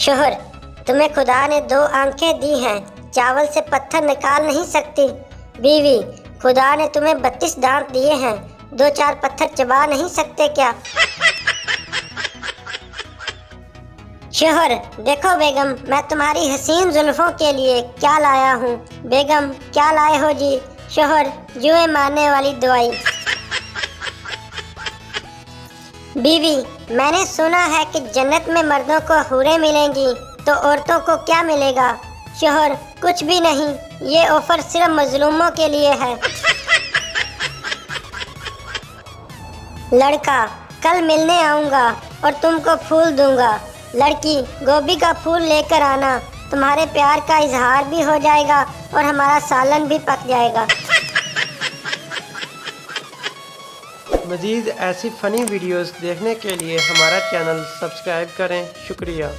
शोहर, तुम्हें खुदा ने 2 आंखें दी हैं, चावल से पत्थर निकाल नहीं सकती। बीवी, खुदा ने तुम्हें 32 दांत दिए हैं, 2-4 पत्थर चबा नहीं सकते क्या? शोहर, देखो बेगम, मैं तुम्हारी हसीन जुल्फों के लिए क्या लाया हूँ। बेगम, क्या लाए हो जी? शोहर, जुए मारने वाली दवाई। बीवी, मैंने सुना है कि जन्नत में मर्दों को हूरें मिलेंगी, तो औरतों को क्या मिलेगा? शोहर, कुछ भी नहीं, ये ऑफर सिर्फ मजलूमों के लिए है। लड़का, कल मिलने आऊँगा और तुमको फूल दूंगा। लड़की, गोभी का फूल लेकर आना, तुम्हारे प्यार का इजहार भी हो जाएगा और हमारा सालन भी पक जाएगा। मज़ीद ऐसी फ़नी वीडियोस देखने के लिए हमारा चैनल सब्सक्राइब करें। शुक्रिया।